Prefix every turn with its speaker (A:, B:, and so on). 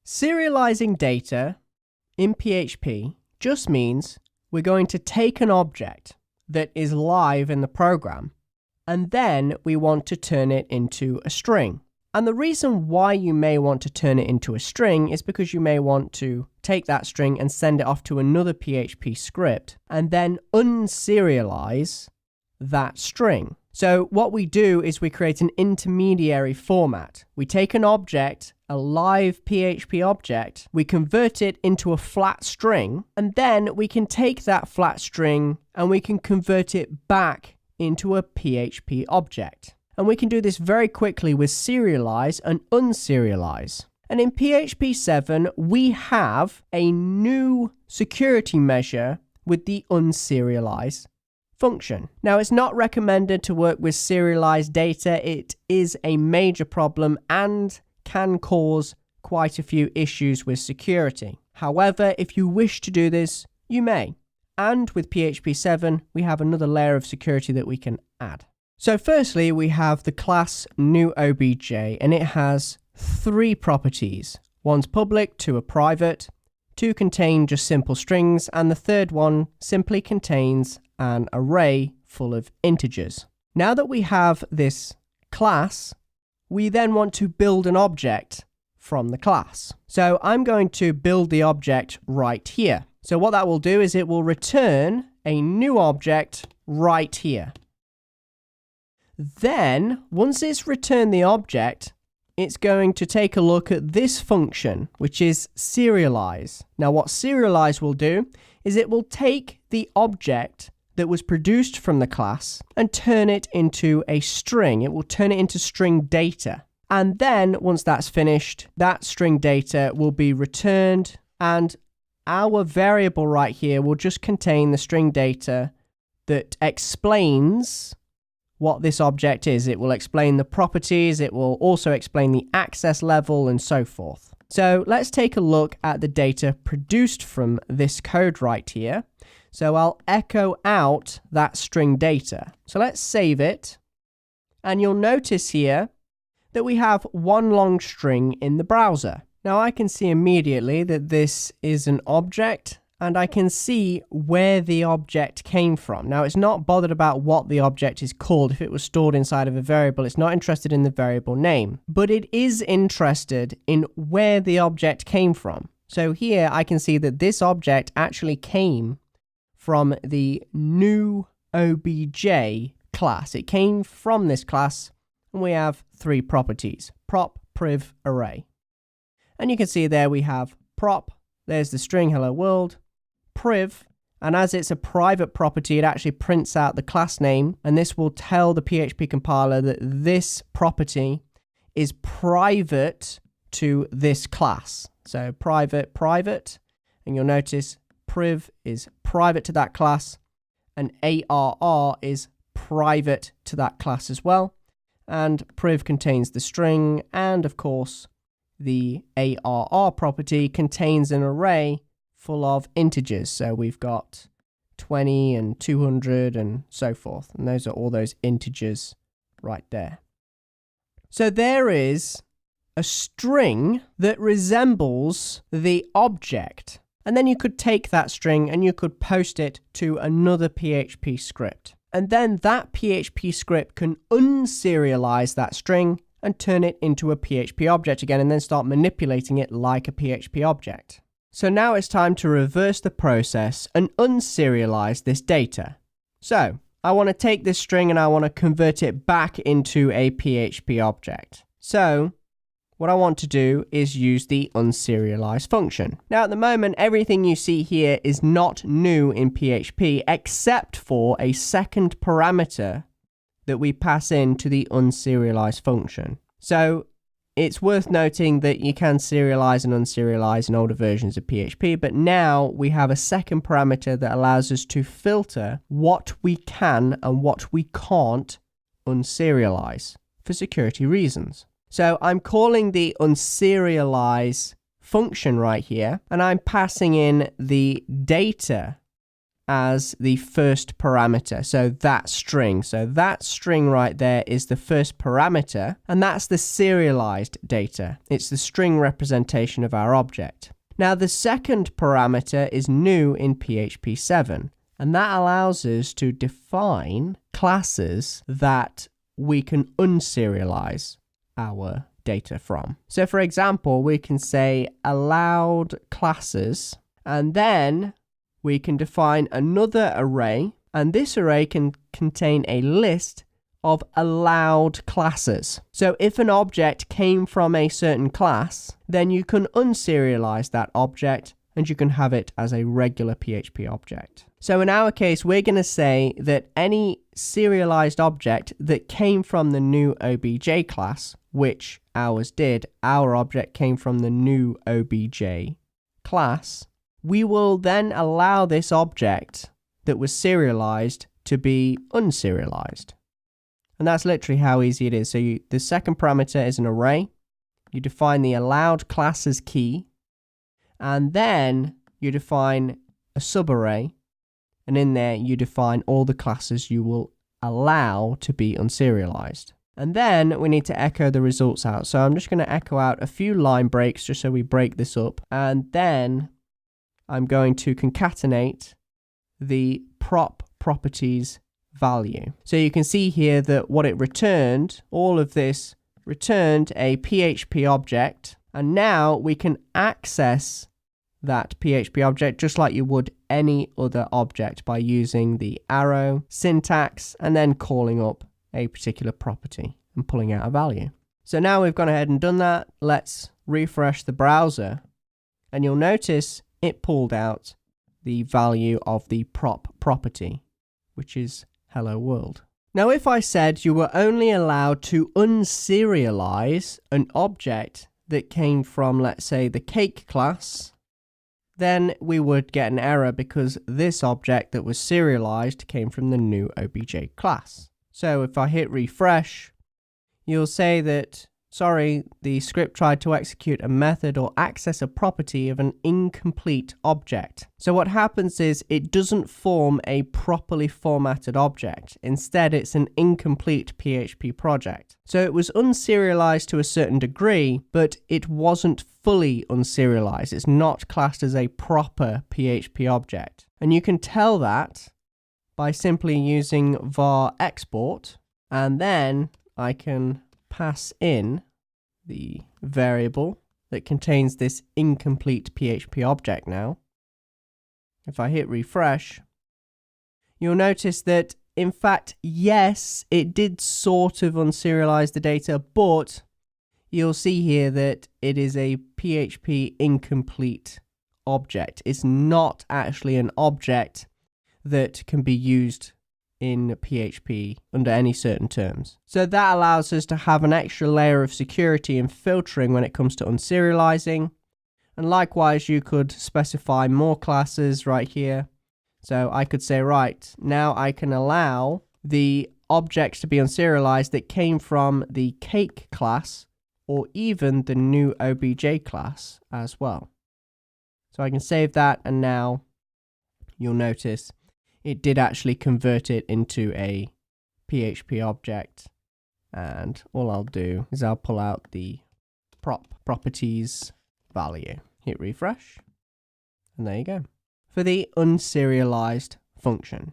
A: Serializing data in PHP just means we're going to take an object that is live in the program and then we want to turn it into a string. And the reason why you may want to turn it into a string is because you may want to take that string and send it off to another PHP script and then unserialize that string. So what we do is we create an intermediary format. We take an object, a live PHP object, we convert it into a flat string, and then we can take that flat string and we can convert it back into a PHP object. And we can do this very quickly with serialize and unserialize. And in PHP 7, we have a new security measure with the unserialize function. Now, it's not recommended to work with serialized data. It is a major problem and can cause quite a few issues with security. However, if you wish to do this, you may. And with PHP 7, we have another layer of security that we can add. So firstly, we have the class new obj, and it has 3 properties. One's public, 2 are private, 2 contain just simple strings, and the third one simply contains an array full of integers. Now that we have this class, we then want to build an object from the class. So I'm going to build the object right here. So what that will do is it will return a new object right here. Then, once it's returned the object, it's going to take a look at this function, which is serialize. Now, what serialize will do is it will take the object that was produced from the class and turn it into a string. It will turn it into string data. And then, once that's finished, that string data will be returned, and our variable right here will just contain the string data that explains what this object is. It will explain the properties, it will also explain the access level, and so forth. So let's take a look at the data produced from this code right here. So I'll echo out that string data. So let's save it, and you'll notice here that we have one long string in the browser. Now I can see immediately that this is an object, and I can see where the object came from. Now, it's not bothered about what the object is called. If it was stored inside of a variable, it's not interested in the variable name, but it is interested in where the object came from. So here I can see that this object actually came from the new obj class. It came from this class, and we have 3 properties: prop, priv, array. And you can see there we have prop, there's the string hello world, priv, and as it's a private property, it actually prints out the class name, and this will tell the PHP compiler that this property is private to this class. So private, private, and you'll notice priv is private to that class, and ARR is private to that class as well, and priv contains the string, and of course the ARR property contains an array full of integers. So we've got 20 and 200 and so forth. And those are all those integers right there. So there is a string that resembles the object. And then you could take that string and you could post it to another PHP script. And then that PHP script can unserialize that string and turn it into a PHP object again, and then start manipulating it like a PHP object. So now it's time to reverse the process and unserialize this data. So I want to take this string and I want to convert it back into a PHP object. So what I want to do is use the unserialize function. Now at the moment, everything you see here is not new in PHP except for a second parameter that we pass in to the unserialize function. So it's worth noting that you can serialize and unserialize in older versions of PHP, but now we have a second parameter that allows us to filter what we can and what we can't unserialize for security reasons. So I'm calling the unserialize function right here, and I'm passing in the data as the first parameter. So that string right there is the first parameter, and that's the serialized data. It's the string representation of our object. Now the second parameter is new in PHP 7, and that allows us to define classes that we can unserialize our data from. So for example, we can say allowed classes, and then we can define another array, and this array can contain a list of allowed classes. So if an object came from a certain class, then you can unserialize that object and you can have it as a regular PHP object. So in our case, we're going to say that any serialized object that came from the new obj class, which ours did, our object came from the new obj class, we will then allow this object that was serialized to be unserialized. And that's literally how easy it is. So the second parameter is an array. You define the allowed classes key, and then you define a subarray, and in there you define all the classes you will allow to be unserialized. And then we need to echo the results out. So I'm just going to echo out a few line breaks just so we break this up, and then I'm going to concatenate the prop properties value. So you can see here that what it returned, all of this returned a PHP object, and now we can access that PHP object just like you would any other object by using the arrow syntax and then calling up a particular property and pulling out a value. So now we've gone ahead and done that. Let's refresh the browser, and you'll notice it pulled out the value of the prop property, which is hello world. Now if I said you were only allowed to unserialize an object that came from, let's say, the cake class, then we would get an error because this object that was serialized came from the new obj class. So if I hit refresh, you'll say that, sorry, the script tried to execute a method or access a property of an incomplete object. So what happens is it doesn't form a properly formatted object. Instead, it's an incomplete PHP project. So it was unserialized to a certain degree, but it wasn't fully unserialized. It's not classed as a proper PHP object. And you can tell that by simply using var export, and then I can pass in the variable that contains this incomplete PHP object now. If I hit refresh, you'll notice that, in fact, yes, it did sort of unserialize the data, but you'll see here that it is a PHP incomplete object. It's not actually an object that can be used in PHP under any certain terms. So that allows us to have an extra layer of security and filtering when it comes to unserializing. And likewise, you could specify more classes right here. So I could say, right, now I can allow the objects to be unserialized that came from the cake class or even the new obj class as well. So I can save that, and now you'll notice it did actually convert it into a PHP object. And all I'll do is I'll pull out the prop properties value. Hit refresh. And there you go. For the unserialized function.